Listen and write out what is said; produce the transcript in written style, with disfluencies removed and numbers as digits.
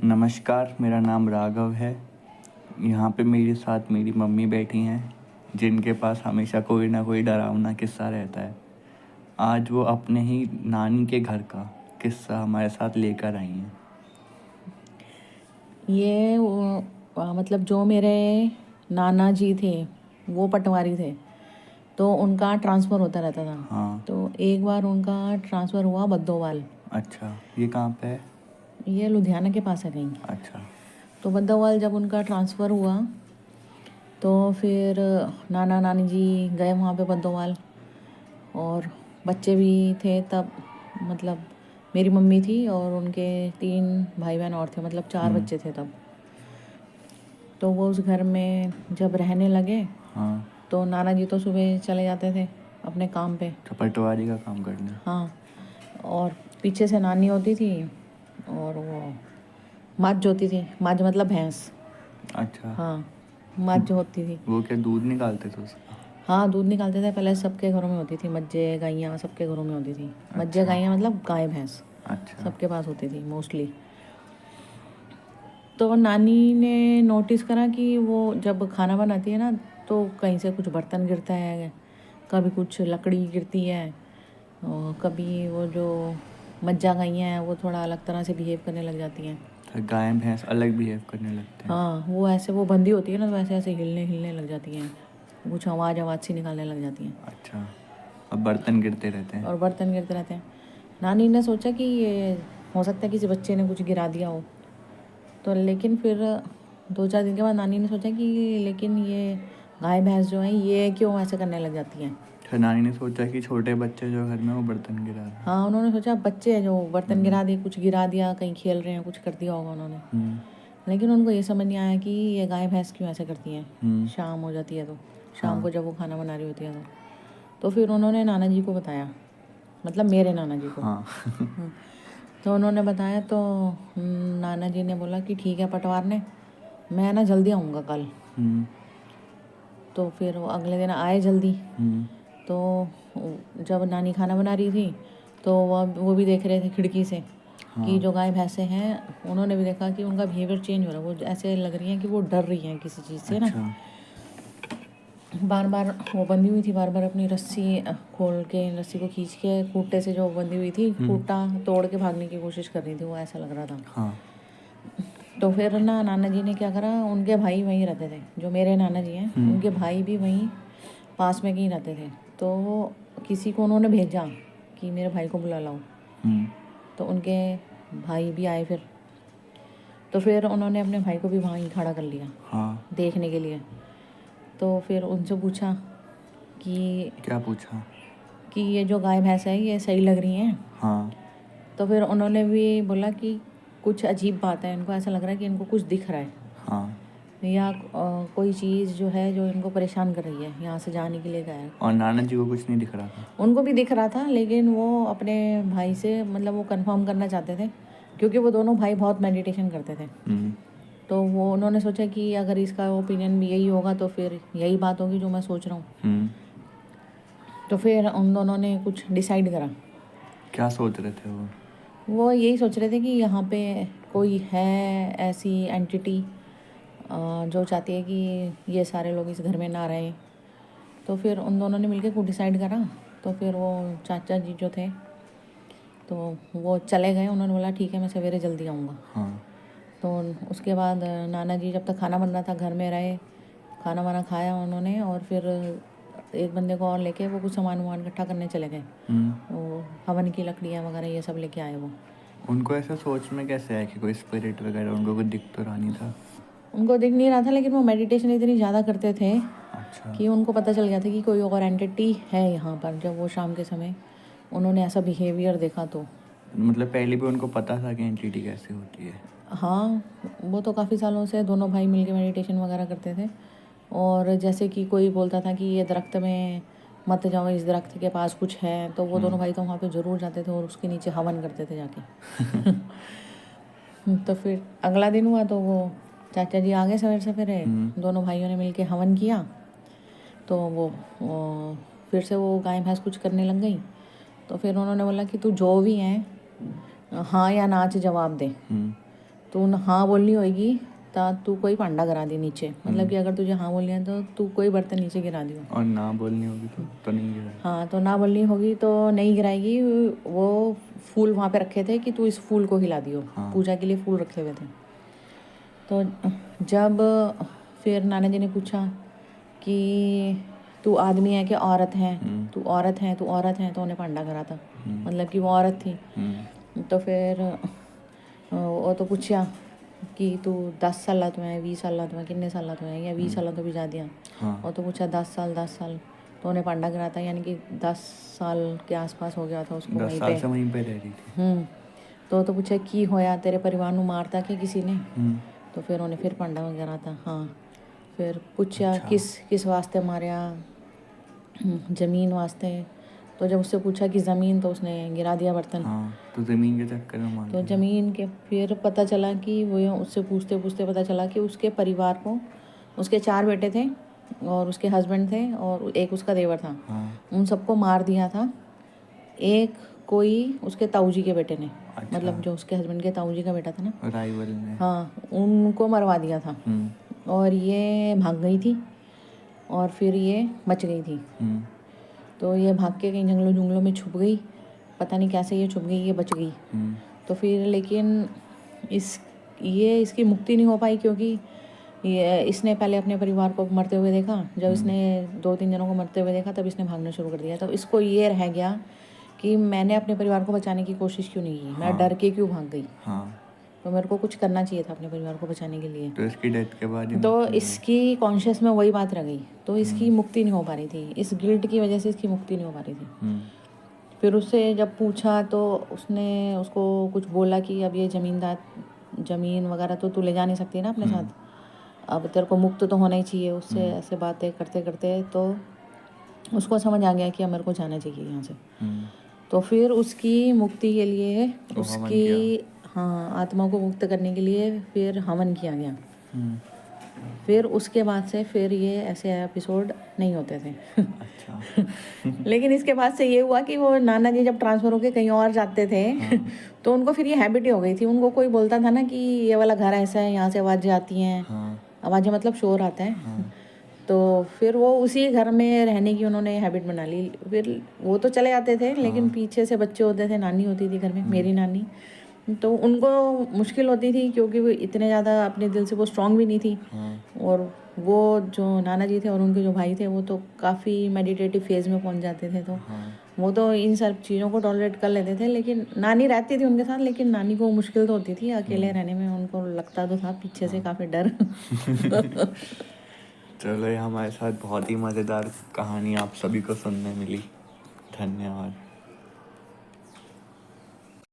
नमस्कार, मेरा नाम राघव है। यहाँ पे मेरे साथ मेरी मम्मी बैठी हैं, जिनके पास हमेशा कोई ना कोई डरावना किस्सा रहता है। आज वो अपने ही नानी के घर का किस्सा हमारे साथ लेकर आई हैं। ये मतलब जो मेरे नाना जी थे वो पटवारी थे, तो उनका ट्रांसफ़र होता रहता था। हाँ। तो एक बार उनका ट्रांसफ़र हुआ बद्दोवाल। अच्छा, ये कहाँ पे है? ये लुधियाना के पास है कहीं। अच्छा। तो बद्दोवाल जब उनका ट्रांसफ़र हुआ तो फिर नाना नानी जी गए वहाँ पे बद्दोवाल, और बच्चे भी थे तब। मतलब मेरी मम्मी थी और उनके 3 भाई बहन और थे, मतलब 4 बच्चे थे तब। तो वो उस घर में जब रहने लगे, हाँ। तो नाना जी तो सुबह चले जाते थे अपने काम पे। तो पटवारी का काम करना। हाँ, और पीछे से नानी होती थी, और वो मੱਝ होती थी। मੱਝ मतलब भैंस। अच्छा। हाँ, मੱਝ होती थी। वो क्या दूध निकालते थे उसका? हाँ, दूध निकालते थे। पहले सबके घरों में होती थी मੱਝें गाइयाँ, सबके घरों में होती थी। मੱझें अच्छा। गाइयाँ मतलब गाय भैंस अच्छा। सबके पास होती थी मोस्टली। तो नानी ने नोटिस करा कि वो जब खाना बनाती है ना, तो कहीं से कुछ बर्तन गिरता है, कभी कुछ लकड़ी गिरती है, और कभी वो जो मज्जा गाइयाँ हैं वो थोड़ा अलग तरह से बिहेव करने लग जाती हैं। तो गाय भैंस अलग बिहेव करने लगते हैं? हाँ, वो ऐसे वो बंधी होती है ना, तो ऐसे ऐसे हिलने लग जाती हैं, कुछ आवाज़ सी निकालने लग जाती हैं, अच्छा। अब बर्तन गिरते रहते हैं? और बर्तन गिरते रहते हैं। नानी ने सोचा कि ये हो सकता है किसी बच्चे ने कुछ गिरा दिया हो। तो लेकिन फिर 2-4 दिन के बाद नानी ने सोचा कि लेकिन ये गाय भैंस जो हैं ये क्यों ऐसे करने लग जाती हैं। फिर नानी ने सोचा कि छोटे बच्चे जो घर में वो बर्तन गिरा रहे हैं। हाँ, उन्होंने सोचा बच्चे हैं जो बर्तन गिरा दिए, कुछ गिरा दिया, कहीं खेल रहे हैं, कुछ कर दिया होगा उन्होंने। लेकिन उनको ये समझ नहीं आया कि ये गाय भैंस क्यों ऐसे करती हैं। शाम हो जाती है तो शाम को जब वो खाना बना रही होती है तो फिर उन्होंने नाना जी को बताया, मतलब मेरे नाना जी को। हाँ। तो उन्होंने बताया तो नाना जी ने बोला कि ठीक है पटवार ने, मैं ना जल्दी आऊँगा कल। तो फिर वो अगले दिन आए जल्दी। तो जब नानी खाना बना रही थी तो वो भी देख रहे थे खिड़की से कि जो गाय भैंसे हैं, उन्होंने भी देखा कि उनका बिहेवियर चेंज हो रहा है। वो ऐसे लग रही हैं कि वो डर रही हैं किसी चीज़ से ना। बार बार वो बंधी हुई थी, बार बार अपनी रस्सी खोल के, रस्सी को खींच के खूंटे से जो बंधी हुई थी, खूंटा तोड़ के भागने की कोशिश कर रही थी, वो ऐसा लग रहा था। हाँ। तो फिर ना नाना जी ने क्या करा, उनके भाई वहीं रहते थे, जो मेरे नाना जी हैं उनके भाई भी वहीं पास में कहीं रहते थे। तो किसी को उन्होंने भेजा कि मेरे भाई को बुला लाओ। तो उनके भाई भी आए फिर। तो फिर उन्होंने अपने भाई को भी वहीं खड़ा कर लिया देखने के लिए। तो फिर उनसे पूछा कि क्या पूछा? कि ये जो गाय भैंस है ये सही लग रही हैं? हाँ। तो फिर उन्होंने भी बोला कि कुछ अजीब बात है, इनको ऐसा लग रहा है कि इनको कुछ दिख रहा है, हाँ। या कोई चीज़ जो है जो इनको परेशान कर रही है, यहाँ से जाने के लिए गया है। और नाना जी को कुछ नहीं दिख रहा था? उनको भी दिख रहा था, लेकिन वो अपने भाई से मतलब वो कंफर्म करना चाहते थे, क्योंकि वो दोनों भाई बहुत मेडिटेशन करते थे। तो वो उन्होंने सोचा कि अगर इसका ओपिनियन भी यही होगा तो फिर यही बात होगी जो मैं सोच रहा हूँ। तो फिर उन दोनों ने कुछ डिसाइड करा। क्या सोच रहे थे वो यही सोच रहे थे कि यहाँ पे कोई है ऐसी एंटिटी जो चाहती है कि ये सारे लोग इस घर में ना रहें। तो फिर उन दोनों ने मिलकर कुछ डिसाइड करा। तो फिर वो चाचा जी जो थे तो वो चले गए। उन्होंने बोला ठीक है मैं सवेरे जल्दी आऊँगा। तो उसके बाद नाना जी जब तक खाना बन रहा था घर में रहे, खाना वाना खाया उन्होंने, और फिर एक बंदे को और लेके वो कुछ सामान वामान इकट्ठा करने चले गए। वो हवन की लकड़ियाँ वगैरह ये सब लेके आए वो। उनको ऐसा सोच में कैसे आया कि कोई स्पिरिट वगैरह, उनको कुछ दिख तो रहा नहीं था? उनको दिख नहीं रहा था, लेकिन वो मेडिटेशन इतनी ज़्यादा करते थे अच्छा। कि उनको पता चल गया था कि कोई और एंटिटी है यहाँ पर। जब वो शाम के समय उन्होंने ऐसा बिहेवियर देखा तो मतलब पहले भी उनको पता था कि एंटिटी कैसे होती है? हाँ, वो तो काफ़ी सालों से दोनों भाई मिलके मेडिटेशन वगैरह करते थे। और जैसे कि कोई बोलता था कि ये दरख्त में मत जाओ, इस दरख्त के पास कुछ है, तो वो दोनों भाई तो वहाँ पे ज़रूर जाते थे और उसके नीचे हवन करते थे जाके। तो फिर अगला दिन हुआ तो वो चाचा जी आ गए सवेरे सवेरे, दोनों भाइयों ने मिलके हवन किया। तो वो फिर से वो गाय भैंस कुछ करने लग गई। तो फिर उन्होंने बोला कि तू जो भी है हाँ या ना जवाब दे। तू हाँ बोलनी होगी तो तू कोई पांडा गिरा दी नीचे, मतलब कि अगर तुझे हाँ बोलनी है तो तू कोई बर्तन नीचे गिरा दियो। और ना बोलनी होगी तो नहीं गिराएगी। हाँ, तो ना बोलनी होगी तो नहीं गिराएगी। वो फूल वहाँ पे रखे थे कि तू इस फूल को हिला दियो। हाँ। पूजा के लिए फूल रखे हुए थे। तो जब फिर नाना जी ने पूछा कि तू आदमी है कि औरत है, तू औरत है, तू औरत है, तो उन्हें पांडा करा था, मतलब कि वो औरत थी। तो फिर वो तो पूछा कि तू 10 साल तो है, 20 साल तो है, कितने साल तो है, या 20 साल तो भी जा दिया। हाँ। और तो पूछा 10 साल, तो उन्हें पांडा करा था, यानी कि 10 साल के आसपास हो गया था उसको 10 वहीं साल पे। से वहीं पे रह रही थी। तो पूछा की होया तेरे परिवार ਨੂੰ मारता कि किसी ने। तो फिर उन्हें फिर पांडा वगैरह था। हाँ, फिर पूछा अच्छा। किस वास्ते मारिया, ज़मीन वास्ते। तो जब उससे पूछा कि ज़मीन, तो उसने गिरा दिया बर्तन। हाँ, तो ज़मीन के चक्कर में मार तो दिया। ज़मीन के फिर पता चला कि वो उससे पूछते पूछते पता चला कि उसके परिवार को, उसके 4 बेटे थे और उसके हस्बैंड थे और एक उसका देवर था। हाँ। उन सबको मार दिया था। एक कोई उसके ताऊ जी के बेटे ने, अच्छा। मतलब जो उसके हस्बैंड के ताऊ जी का बेटा था ना, राइवल ने। हाँ, उनको मरवा दिया था। और ये भाग गई थी और फिर ये बच गई थी। तो ये भाग के कहीं जंगलों में छुप गई, पता नहीं कैसे ये छुप गई, ये बच गई। तो फिर लेकिन इसकी मुक्ति नहीं हो पाई, क्योंकि इसने पहले अपने परिवार को मरते हुए देखा। जब इसने 2-3 जनों को मरते हुए देखा, तब इसने भागना शुरू कर दिया। तो इसको ये रह गया कि मैंने अपने परिवार को बचाने की कोशिश क्यों नहीं की, मैं डर के क्यों भाग गई। तो मेरे को कुछ करना चाहिए था अपने परिवार को बचाने के लिए। तो इसकी डेथ के बाद तो इसकी कॉन्शियस में वही बात रह गई, तो इसकी मुक्ति नहीं हो पा रही थी। इस गिल्ट की वजह से इसकी मुक्ति नहीं हो पा रही थी। फिर उससे जब पूछा तो उसने उसको कुछ बोला कि अब ये ज़मीन वगैरह तो तू ले जा नहीं सकती ना अपने साथ, अब तेरे को मुक्त तो होना ही चाहिए। उससे ऐसे बातें करते करते तो उसको समझ आ गया कि अब मेरे को जाना चाहिए यहाँ से। तो फिर उसकी मुक्ति के लिए, उसकी आत्मा को मुक्त करने के लिए फिर हवन किया गया। फिर उसके बाद से फिर ये ऐसे एपिसोड नहीं होते थे। अच्छा। लेकिन इसके बाद से ये हुआ कि वो नाना जी जब ट्रांसफ़र होके कहीं और जाते थे, तो उनको फिर ये हैबिट ही हो गई थी। उनको कोई बोलता था ना कि ये वाला घर ऐसा है, यहाँ से आवाज़ें आती हैं। आवाज़ें मतलब शोर आता है। तो फिर वो उसी घर में रहने की उन्होंने हैबिट बना ली। फिर वो तो चले जाते थे, लेकिन पीछे से बच्चे होते थे, नानी होती थी घर में, मेरी नानी। तो उनको मुश्किल होती थी, क्योंकि वो इतने ज़्यादा अपने दिल से वो स्ट्रांग भी नहीं थी। और वो जो नाना जी थे और उनके जो भाई थे, वो तो काफ़ी मेडिटेटिव फेज़ में पहुंच जाते थे। तो वो तो इन सब चीज़ों को टॉलरेट कर लेते थे। लेकिन नानी रहती थी उनके साथ, लेकिन नानी को मुश्किल तो होती थी अकेले रहने में। उनको लगता तो था पीछे से काफ़ी डर। चलो, ये हमारे साथ बहुत ही मज़ेदार कहानी आप सभी को सुनने मिली। धन्यवाद।